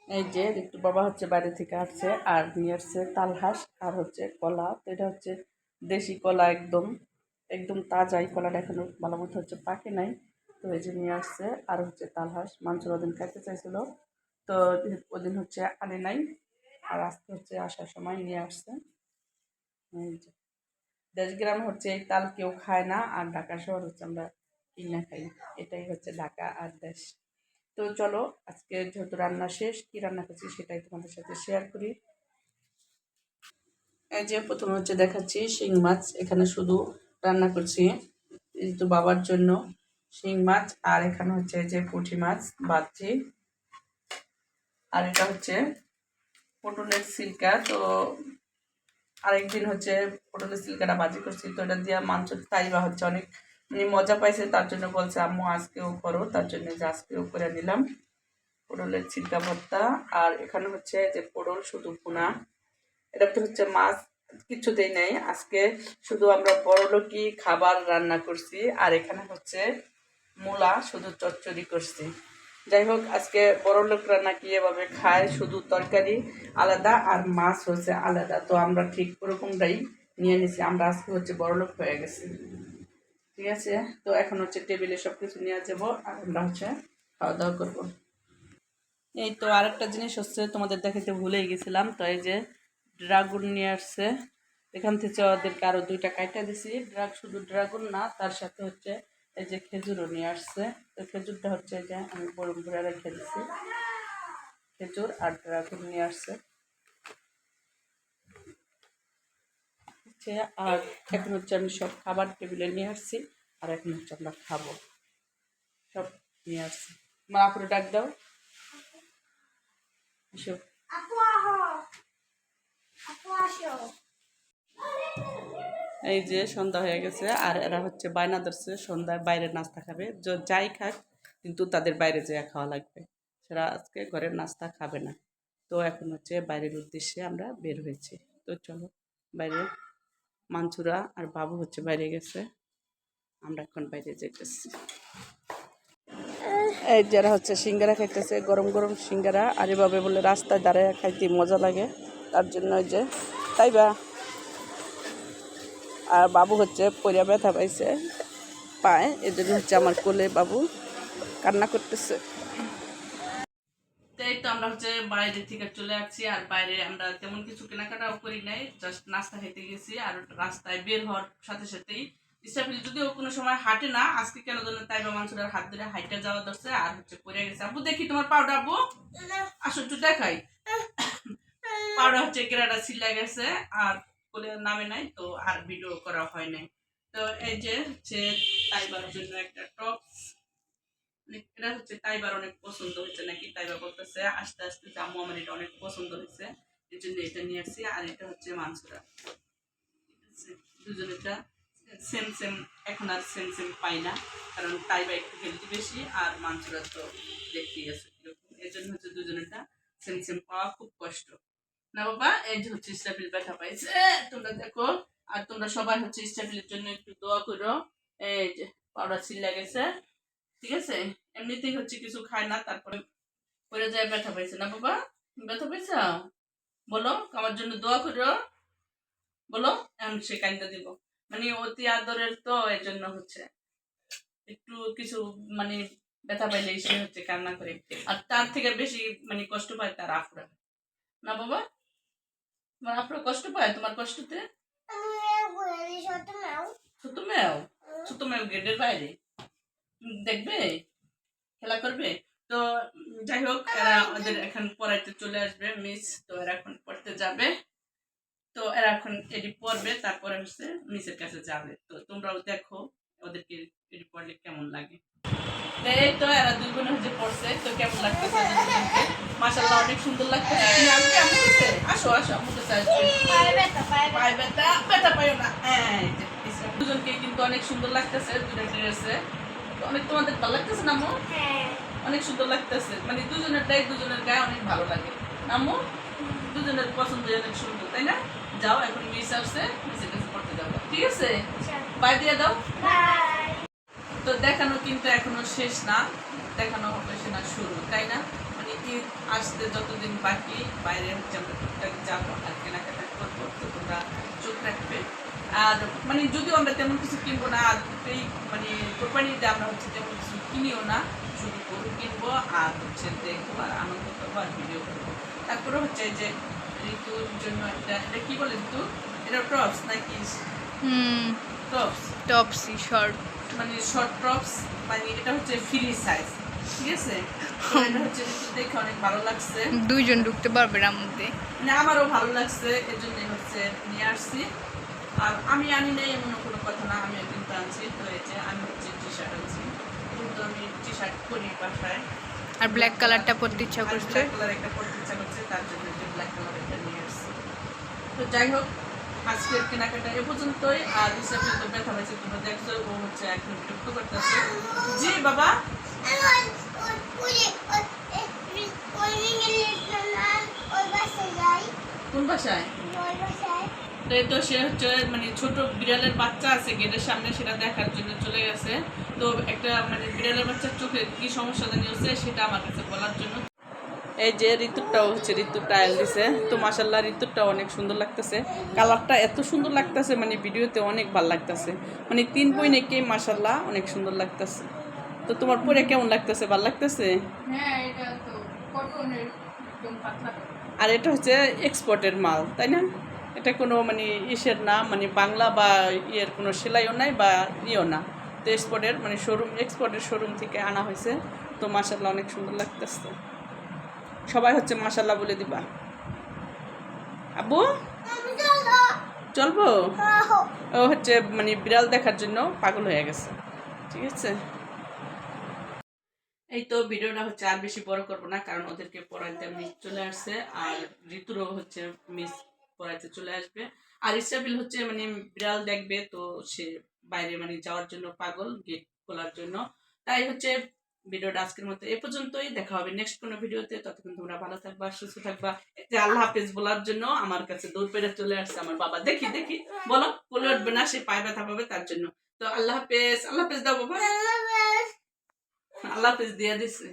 এই যে একটু বাবা হচ্ছে বাইরে থেকে আসছে আর নিয়ে আসছে তালহাঁস আর হচ্ছে কলা। তো এটা হচ্ছে দেশি কলা, একদম একদম তাজা। এই কলাটা এখনো ভালো মতো হচ্ছে পাকে নাই। তো এই যে নিয়ে আসছে আর হচ্ছে তালহাঁস। মাংসের ওদিন খাইতে চাইছিল, তো ওদিন হচ্ছে আনে নাই, আর আজকে হচ্ছে আসার সময় নিয়ে আসছে। এই যে দেশ গ্রামে হচ্ছে এই তাল কেউ খায় না, আর ঢাকা শহর হচ্ছে আমরা কিনা খাই। এটাই হচ্ছে ঢাকা আর দেশ। তো চলো, আজকে যেহেতু রান্না শেষ, কি রান্না করছি সেটাই তোমাদের সাথে শেয়ার করি। এই যে প্রথমে হচ্ছে দেখাচ্ছি শিং মাছ। এখানে শুধু রান্না করছি এই তো বাবার জন্য শিং মাছ, আর এখানে হচ্ছে এই যে পুঁটি মাছ ভাজছি, আর এটা হচ্ছে পটলের সিল্কা। তো আরেকদিন হচ্ছে পটলের সিল্কাটা ভাজি করছি, তো এটা দিয়ে মাংস তাইবা হচ্ছে অনেক মানে মজা পাইছে, তার জন্য বলছে আম্মু আজকেও করো, তার জন্য যে আজকেও করে নিলাম পটলের ছিলকা ভর্তা। আর এখানে হচ্ছে যে পটল শুধু ভুনা, এটাতে হচ্ছে মাছ কিছুতেই নেই আজকে, শুধু আমরা বড়লোকি খাবার রান্না করছি। আর এখানে হচ্ছে মূলা শুধু চচ্চড়ি করছি। যাই হোক, আজকে বড়লোক রান্না কি এভাবে খায়, শুধু তরকারি আলাদা আর মাছ হচ্ছে আলাদা। তো আমরা ঠিক ওরকমটাই নিয়ে নিছি, আমরা আজকে হচ্ছে বড়লোক হয়ে গেছি। ঠিক আছে, তো এখন হচ্ছে টেবিলে সব কিছু নিয়ে যাবো আর আমরা হচ্ছে খাওয়া দাওয়া করবো। এই তো আরেকটা জিনিস হচ্ছে তোমাদের দেখাতে ভুলেই গেছিলাম। তো এই যে ড্রাগন নিয়ে আসছে, এখান থেকে ওদেরকে আরো 2টা কাইটা দিছি। শুধু ড্রাগন না, তার সাথে হচ্ছে এই যে খেজুরও নিয়ে আসছে। তো খেজুরটা হচ্ছে এই যে আমি গরম করে রেখে দিছি, খেজুর আর ড্রাগন নিয়ে আসছে হচ্ছে। আর এখন হচ্ছে আমি সব খাবার টেবিলে নিয়ে আসছি, আর এখন হচ্ছে আমরা খাবো। সব নিয়ে আসছি। মা আপুরে ডাক দাও, এসব। এই যে সন্ধ্যা হয়ে গেছে, আর এরা হচ্ছে বায়না ধরছে সন্ধ্যায় বাইরে নাস্তা খাবে। যাই খাক, কিন্তু তাদের বাইরে যেয়ে খাওয়া লাগবে, সেটা আজকে ঘরের নাস্তা খাবে না। তো এখন হচ্ছে বাইরের উদ্দেশ্যে আমরা বের হয়েছি। তো চলো বাইরে, মানসুরা আর বাবু হচ্ছে বাইরে গেছে, আমরা এখন বাইরে যেতেছি। এই যারা হচ্ছে সিঙ্গারা খাইতেছে, গরম গরম সিঙ্গারা। আর এভাবে বলে রাস্তায় দাঁড়ায় খাইতে মজা লাগে, তার জন্য ওই যে তাইবা। আর বাবু হচ্ছে পইরা ব্যথা পাইছে পায়, এই জন্য হচ্ছে আমার কোলে বাবু কান্না করতেছে। এই তো আমরা হচ্ছে বাইরে থেকে চলে আসছি, আর বাইরে আমরা তেমন কিছু কেনাকাটাও করি নাই, জাস্ট নাস্তা খেতে গেছি। আর রাস্তায় বের হওয়ার সাথে সাথেই ইসরাফিল যদিও কোনো সময় হাঁটে না, আজকে কেন যেন তাইবা মানসুরের হাত ধরে হাইটে যাওয়া ধরছে, আর হচ্ছে পড়ে গেছে। আব্বু দেখি তোমার পাউডার, আব্বু আসো একটু দেখাই। পাউডার হচ্ছে কেরাটা ছিলা গেছে, আর কোলে নামে নাই, তো আর ভিডিও করা হয় নাই। তো এই যে হচ্ছে তাইবার জন্য একটা টপ, এটা হচ্ছে তাইবার অনেক পছন্দ হয়েছে নাকি, তাইবা বলতেছে আস্তে আস্তে আম্মু আমার এটা অনেক পছন্দ হয়েছে, এই জন্য এটা নিয়ে আসছি। আর এটা হচ্ছে মানসুরা, ঠিক আছে, দুজনেরটা সেম সেম। এখন আর সেম সেম পাই না, কারণ তাইবা একটু হেলদি বেশি, আর মানসুরা তো দেখতেই আছে কিরকম, এই জন্য হচ্ছে দুজনেরটা সেম সেম পাওয়া খুব কষ্ট। না বাবা, এই যে হচ্ছে স্টেফিল ব্যথা পাইছে, তোমরা দেখো। আর তোমরা সবাই হচ্ছে স্টেফিলের জন্য একটু দোয়া করো। এই যে পাউডার ছিলা গেছে, ঠিক আছে, এমনিতেই হচ্ছে কিছু খায় না, তারপরে পরে যায় ব্যথা পাইছে। না বাবা, ব্যথা পাইছ, বলো আমার জন্য দোয়া করো, বলো। এখন সে কান্দা দিব, মানে অতি আদরের, তো এই জন্য হচ্ছে একটু কিছু মানে ব্যথা পাইলেই সে হচ্ছে কান্না করে। আর তার থেকে বেশি মানে কষ্ট পায় তার আফরা। না বাবা, তোমার আফরা কষ্ট পায় তোমার কষ্টতে। ছোট মেয়েও, ছোট মেয়েও গেটের বাইরে দেখবে, খেলা করবে। তো যাই হোক, এরা ওদের এখন পড়াইতে চলে আসবে মিস, তো এরা এখন পড়তে যাবে। তো এরা এখন এডি পড়বে, তারপরে হচ্ছে মিসের কাছে যাবে। তো তোমরাও দেখো ওদেরকে এডি পড়লে কেমন লাগে। এই তো এরা দুই বোন হচ্ছে পড়ছে, তো কেমন লাগতেছে মাশাআল্লাহ, অনেক সুন্দর লাগতেছে। আমি কেমন হচ্ছে, আসো আসো আমার কাছে আসবে। পায়ে ব্যথা, ব্যথা পাইও না। দুজনকে কিন্তু অনেক সুন্দর লাগতেছে দুটো ড্রেসে। অনেক তোমাদের ভালো লাগতেছে না আম্মু? অনেক সুন্দর লাগতেছে, মানে দুজনেরটাই দুজনের গায়ে অনেক ভালো লাগে। আম্মু দুজনের পছন্দ অনেক সুন্দর, তাই না? যাও, এখন মিস আসছে, মিসের কাছে পড়তে যাবো, ঠিক আছে? বাই দিয়ে দাও। তো দেখানো কিন্তু এখনো শেষ না, দেখানো হবে সেটা শুরু, তাই না? মানে ঈদ আসতে যতদিন বাকি বাইরে হচ্ছে আমরা টুকটাক যাবো আর কেনাকাটা করবো, তো তোমরা চোখ রাখবে। আর মানে যদিও আমরা তেমন কিছু কিনবো না, আর এই মানে কোরবানিতে আমরা হচ্ছে তেমন কিছু কিনিও না, শুধু গরু কিনবো আর হচ্ছে দেখবো আর আনন্দ করবো আর ভিডিও করবো। তারপরে হচ্ছে যে ঋতুর জন্য এটা কি বলে ঋতু, এটা টপস নাকি টপস, টপসি শর্ট, মানে শর্ট টপস, মানে এটা হচ্ছে ফ্রি সাইজ, ঠিক আছে। তো এটা হচ্ছে ঋতু দেখে অনেক ভালো লাগছে, দুইজন ঢুকতে পারবে এর মধ্যে, মানে আমারও ভালো লাগছে, এর জন্যই হচ্ছে নিয়ে আসছি। আর আমি আনি নাই এমন কোনো কথা না, আমি কিন্তু আনছি। তো এই যে আমি হচ্ছে টি শার্ট আনছি, কিন্তু আমি টি শার্ট পরি বাসায়, আর ব্ল্যাক কালারটা পরতে ইচ্ছা আর করছে। ব্ল্যাক কালার একটা পরতে ইচ্ছা করছে, তার জন্য যে ব্ল্যাক কালার একটা নিয়ে আসছি। তো যাই হোক, আজকের কেনাকাটা এ পর্যন্তই। আর হিসাবে তো ব্যথা পাইছে, তোমরা দেখছো, ও হচ্ছে এখন বিরক্ত করতেছে। জি বাবা, কোন বাসায়? তো সে হচ্ছে মানে ছোট বিড়ালের বাচ্চা আছে গেটের সামনে, সেটা দেখার জন্য চলে গেছে। তো একটা মানে বিড়ালের বাচ্চার চোখে কি সমস্যা জানি হচ্ছে, সেটা আমার কাছে বলার জন্য। এই যে ঋতুটাও হচ্ছে, ঋতু ট্রায়াল দিছে, তো মাশাল্লাহ ঋতুটাও অনেক সুন্দর লাগতেছে, কালারটা এত সুন্দর লাগতেছে, মানে ভিডিওতে অনেক ভালো লাগতেছে, মানে 3 বইনেকে মাশাল্লাহ অনেক সুন্দর লাগতেছে। তো তোমার পরে কেমন লাগতেছে, ভালো লাগতেছে? হ্যাঁ, এটা তো কটনের একদম পাতলা। আর এটা হচ্ছে এক্সপোর্টের মাল, তাই না? এটা কোনো মানে ইসের না, মানে বাংলা বা ইয়ের কোনো সেলাইও নাই বা ইয়েও না, তো এক্সপোর্টের মানে এক্সপোর্টের শোরুম থেকে আনা হয়েছে। তো মাশাল্লাহ অনেক সুন্দর লাগতেছে, সবাই হচ্ছে মাশাল্লাহ বলে দিবা। আব্বু চলবো, ও হচ্ছে মানে বিড়াল দেখার জন্য পাগল হয়ে গেছে, ঠিক আছে। এই তো ভিডিওটা হচ্ছে আর বেশি বড় করবো না, কারণ ওদেরকে পড়াইতে আমি চলে আসছে, আর ঋতুরও হচ্ছে মিস পড়াইতে চলে আসবে। আর ইসরাফিল হচ্ছে মানে বিড়াল দেখবে, তো সে বাইরে মানে যাওয়ার জন্য পাগল, গেট খোলার জন্য। তাই হচ্ছে ভিডিওটা আজকের মতো এ পর্যন্তই, দেখা হবে নেক্সট কোনো ভিডিওতে। ততক্ষণ তোমরা ভালো থাকবা, সুস্থ থাকবা। যে আল্লাহ হাফেজ বলার জন্য আমার কাছে দৌড় পেরে চলে আসছে আমার বাবা, দেখি দেখি বলো, বলে উঠবে না, সে পায়ে ব্যথা পাবে তার জন্য। তো আল্লাহ হাফেজ, আল্লাহ হাফেজ দাও বাবা, আল্লাহ হাফেজ দিয়ে দিচ্ছে।